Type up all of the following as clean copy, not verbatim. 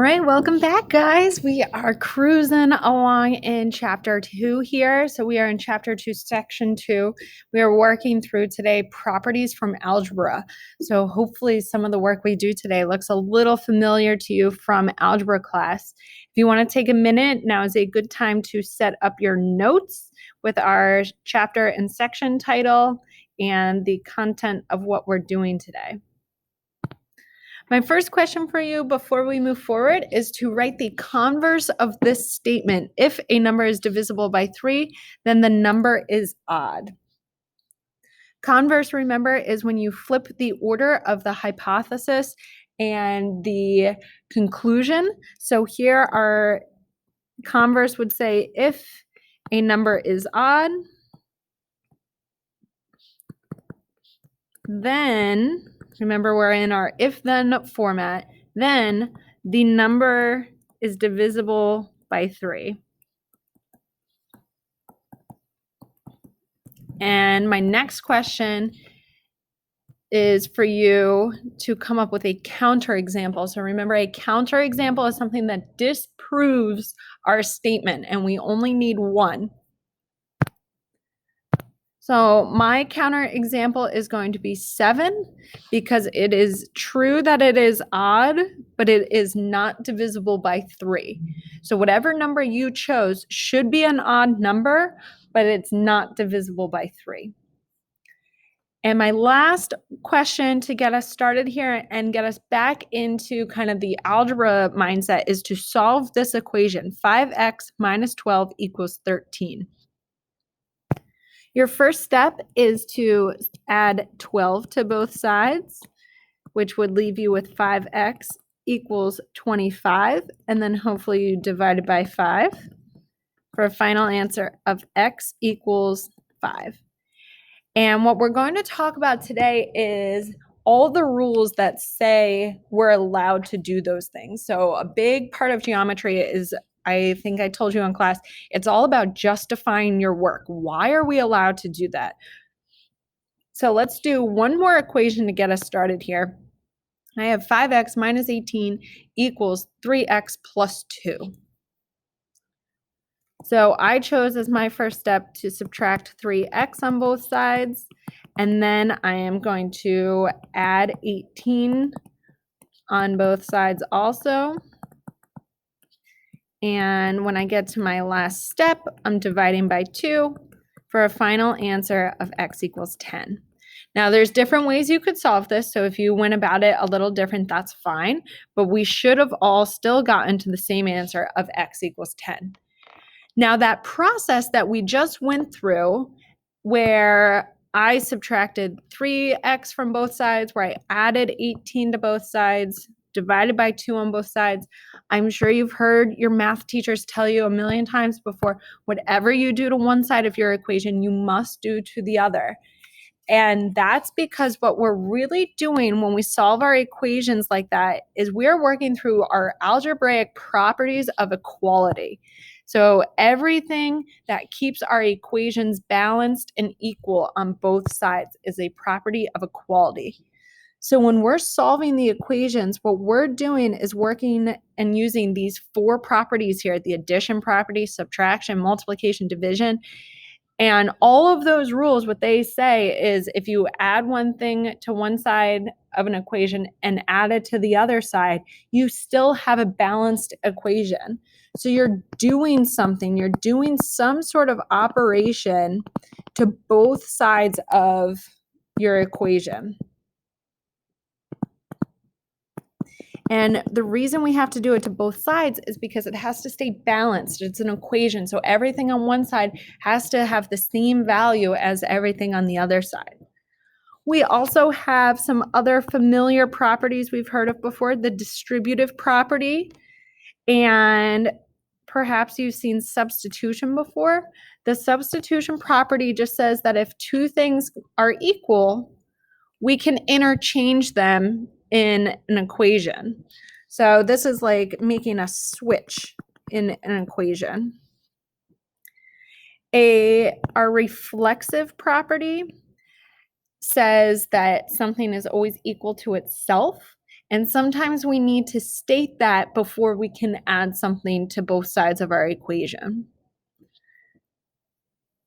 right, welcome back, guys. We are cruising along in chapter 2 here. So we are in chapter 2, section 2. We are working through today properties from algebra. So hopefully some of the work we do today looks a little familiar to you from algebra class. If you want to take a minute, now is a good time to set up your notes with our chapter and section title and the content of what we're doing today. My first question for you before we move forward is to write the converse of this statement. If a number is divisible by 3, then the number is odd. Converse, remember, is when you flip the order of the hypothesis and the conclusion. So here our converse would say if a number is odd, then, remember we're in our if-then format, then the number is divisible by 3. And my next question is for you to come up with a counterexample. So remember, a counterexample is something that disproves our statement, and we only need one. So my counterexample is going to be 7 because it is true that it is odd, but it is not divisible by 3. So whatever number you chose should be an odd number, but it's not divisible by 3. And my last question to get us started here and get us back into kind of the algebra mindset is to solve this equation, 5x minus 12 equals 13. Your first step is to add 12 to both sides, which would leave you with 5x equals 25, and then hopefully you divide it by 5 for a final answer of x equals 5. And what we're going to talk about today is all the rules that say we're allowed to do those things. So a big part of geometry is, I think I told you in class, it's all about justifying your work. Why are we allowed to do that? So let's do one more equation to get us started here. I have 5x minus 18 equals 3x plus 2. So I chose as my first step to subtract 3x on both sides, and then I am going to add 18 on both sides also. And when I get to my last step, I'm dividing by 2 for a final answer of x equals 10. Now, there's different ways you could solve this, so if you went about it a little different, that's fine, but we should have all still gotten to the same answer of x equals 10. Now, that process that we just went through, where I subtracted 3x from both sides, where I added 18 to both sides, divided by 2 on both sides, I'm sure you've heard your math teachers tell you a million times before, whatever you do to one side of your equation, you must do to the other. And that's because what we're really doing when we solve our equations like that is we're working through our algebraic properties of equality. So everything that keeps our equations balanced and equal on both sides is a property of equality. So when we're solving the equations, what we're doing is working and using these 4 properties here, the addition property, subtraction, multiplication, division. And all of those rules, what they say is if you add one thing to one side of an equation and add it to the other side, you still have a balanced equation. So you're doing something, you're doing some sort of operation to both sides of your equation. And the reason we have to do it to both sides is because it has to stay balanced. It's an equation. So everything on one side has to have the same value as everything on the other side. We also have some other familiar properties we've heard of before, the distributive property, and perhaps you've seen substitution before. The substitution property just says that if 2 things are equal, we can interchange them in an equation. So this is like making a switch in an equation. Our reflexive property says that something is always equal to itself. And sometimes we need to state that before we can add something to both sides of our equation.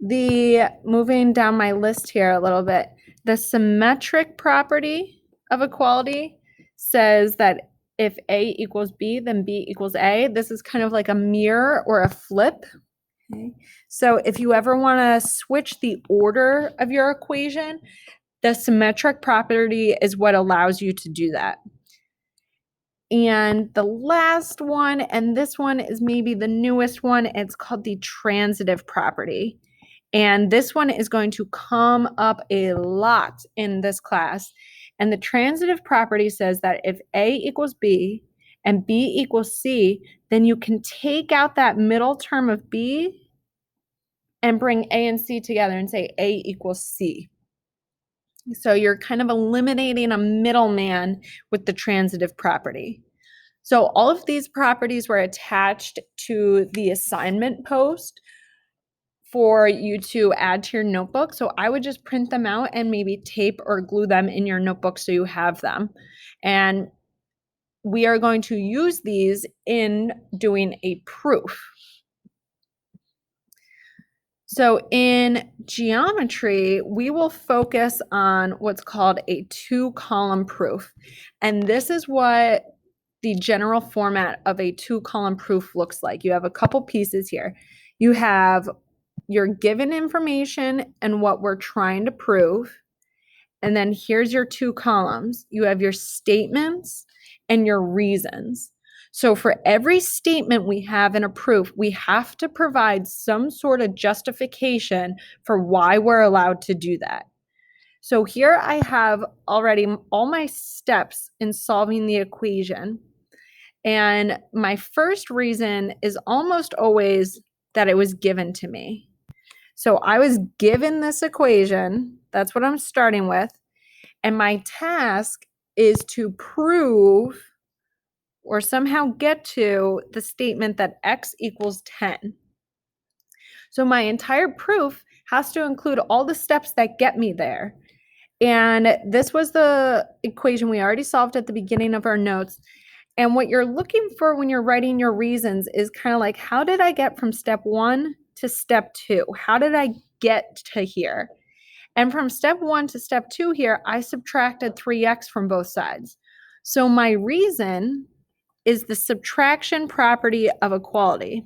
Moving down my list here a little bit, the symmetric property of equality says that if A equals B, then B equals A. This is kind of like a mirror or a flip. Okay. So if you ever want to switch the order of your equation, the symmetric property is what allows you to do that. And the last one, and this one is maybe the newest one, it's called the transitive property. And this one is going to come up a lot in this class. And the transitive property says that if A equals B and B equals C, then you can take out that middle term of B and bring A and C together and say A equals C. So you're kind of eliminating a middleman with the transitive property. So all of these properties were attached to the assignment post for you to add to your notebook. So I would just print them out and maybe tape or glue them in your notebook so you have them. And we are going to use these in doing a proof. So in geometry, we will focus on what's called a two-column proof. And this is what the general format of a two-column proof looks like. You have a couple pieces here. You have your given information and what we're trying to prove. And then here's your two columns. You have your statements and your reasons. So for every statement we have in a proof, we have to provide some sort of justification for why we're allowed to do that. So here I have already all my steps in solving the equation. And my first reason is almost always that it was given to me. So I was given this equation. That's what I'm starting with. And my task is to prove or somehow get to the statement that x equals 10. So my entire proof has to include all the steps that get me there. And this was the equation we already solved at the beginning of our notes. And what you're looking for when you're writing your reasons is kind of like, how did I get from step 1 to step 2? How did I get to here? And from step 1 to step 2 here, I subtracted 3x from both sides. So my reason is the subtraction property of equality.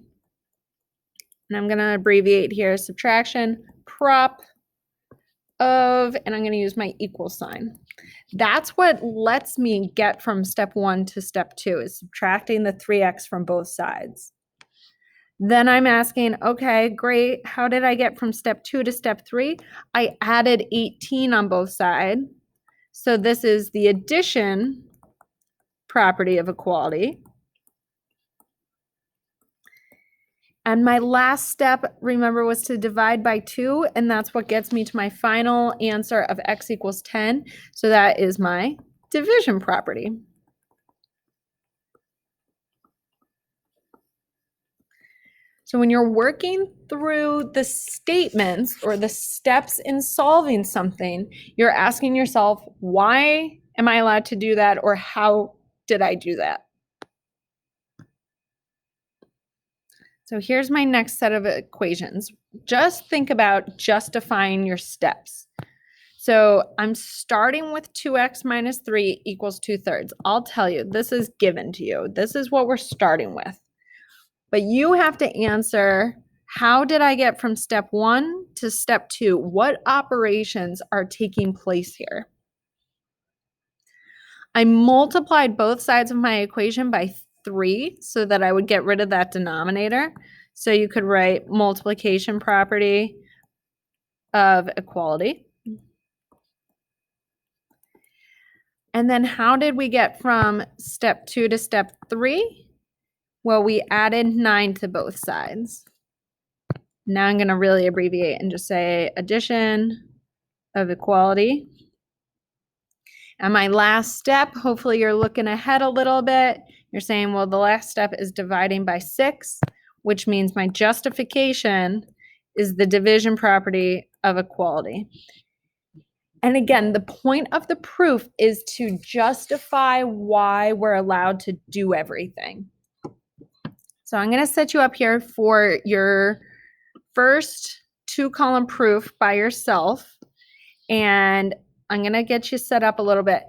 And I'm going to abbreviate here, subtraction prop of, and I'm going to use my equal sign. That's what lets me get from step 1 to step 2 is subtracting the 3x from both sides. Then I'm asking, okay, great. How did I get from step 2 to step 3? I added 18 on both sides. So this is the addition property of equality. And my last step, remember, was to divide by 2, and that's what gets me to my final answer of x equals 10. So that is my division property. So when you're working through the statements or the steps in solving something, you're asking yourself, why am I allowed to do that, or how did I do that? So here's my next set of equations. Just think about justifying your steps. So I'm starting with 2x minus 3 equals 2/3. I'll tell you, this is given to you. This is what we're starting with. But you have to answer, how did I get from step 1 to step 2? What operations are taking place here? I multiplied both sides of my equation by 3 so that I would get rid of that denominator. So you could write multiplication property of equality. And then how did we get from step 2 to step 3? Well, we added 9 to both sides. Now I'm going to really abbreviate and just say addition of equality. And my last step, hopefully you're looking ahead a little bit. You're saying, well, the last step is dividing by 6, which means my justification is the division property of equality. And again, the point of the proof is to justify why we're allowed to do everything. So I'm going to set you up here for your first 2-column proof by yourself. And I'm going to get you set up a little bit.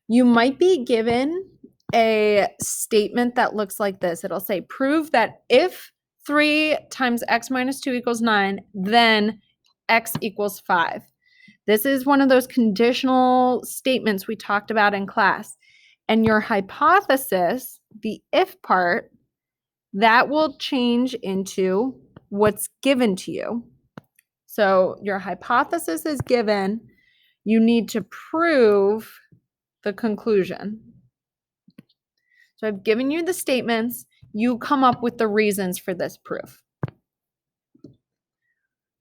You might be given a statement that looks like this. It'll say, prove that if 3 times x minus 2 equals 9, then x equals 5. This is one of those conditional statements we talked about in class. And your hypothesis, the if part, that will change into what's given to you. So your hypothesis is given. You need to prove the conclusion. So I've given you the statements. You come up with the reasons for this proof.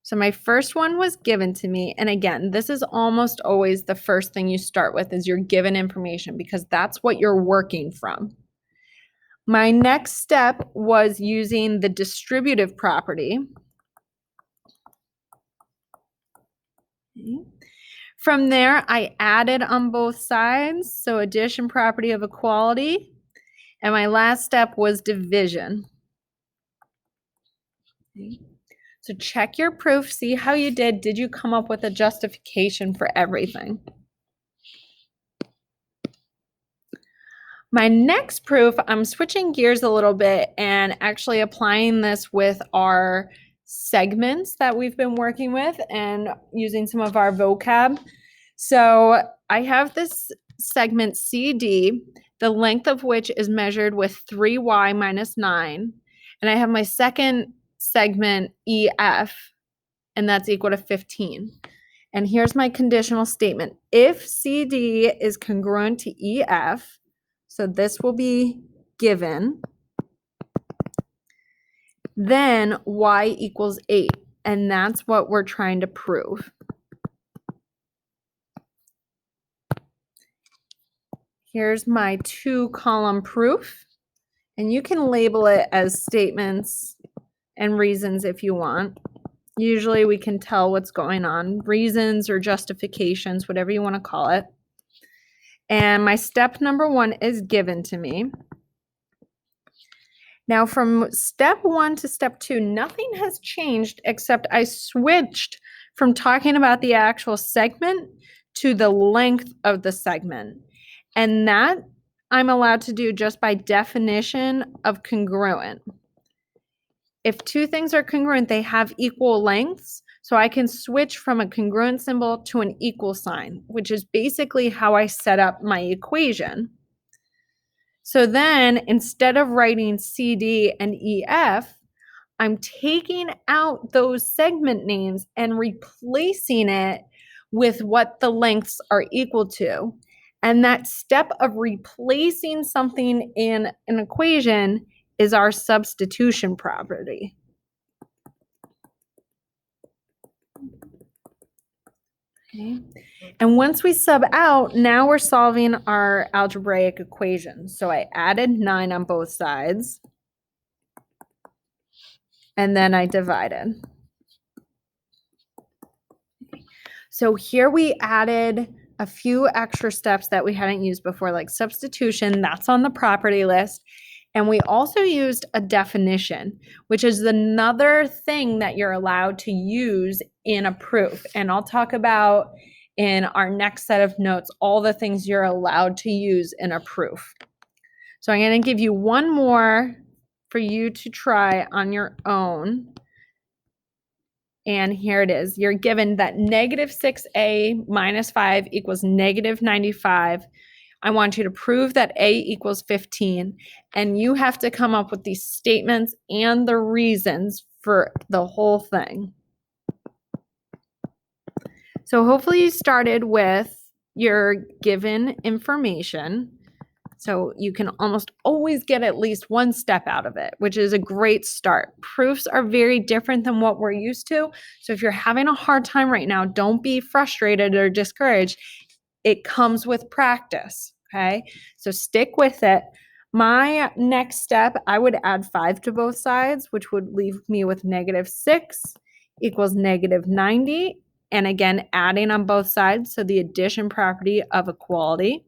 So my first one was given to me. And again, this is almost always the first thing you start with is your given information because that's what you're working from. My next step was using the distributive property. Okay. From there, I added on both sides. So addition property of equality. And my last step was division. Okay. So check your proof, see how you did. Did you come up with a justification for everything? My next proof, I'm switching gears a little bit and actually applying this with our segments that we've been working with and using some of our vocab. So I have this segment CD, the length of which is measured with 3y minus 9. And I have my second segment EF, and that's equal to 15. And here's my conditional statement. If CD is congruent to EF, so this will be given, then y equals 8. And that's what we're trying to prove. Here's my 2-column proof. And you can label it as statements and reasons if you want. Usually we can tell what's going on, reasons or justifications, whatever you want to call it. And my step number 1 is given to me. Now from step 1 to step 2, nothing has changed except I switched from talking about the actual segment to the length of the segment. And that I'm allowed to do just by definition of congruent. If 2 things are congruent, they have equal lengths. So I can switch from a congruent symbol to an equal sign, which is basically how I set up my equation. So then instead of writing CD and EF, I'm taking out those segment names and replacing it with what the lengths are equal to. And that step of replacing something in an equation is our substitution property. Okay. And once we sub out, now we're solving our algebraic equation. So I added 9 on both sides, and then I divided. So here we added a few extra steps that we hadn't used before, like substitution, that's on the property list. And we also used a definition, which is another thing that you're allowed to use in a proof. And I'll talk about in our next set of notes all the things you're allowed to use in a proof. So I'm going to give you one more for you to try on your own. And here it is. You're given that negative 6a minus 5 equals negative 95. I want you to prove that a equals 15, and you have to come up with these statements and the reasons for the whole thing. So hopefully you started with your given information. So you can almost always get at least one step out of it, which is a great start. Proofs are very different than what we're used to. So if you're having a hard time right now, don't be frustrated or discouraged. It comes with practice, okay? So stick with it. My next step, I would add 5 to both sides, which would leave me with negative 6 equals negative 90. and again, adding on both sides, so the addition property of equality.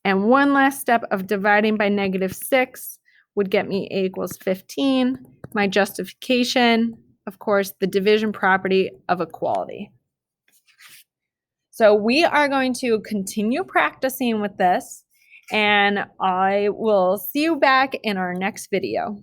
And one last step of dividing by -6 would get me a equals 15. My justification, of course, the division property of equality. So we are going to continue practicing with this, and I will see you back in our next video.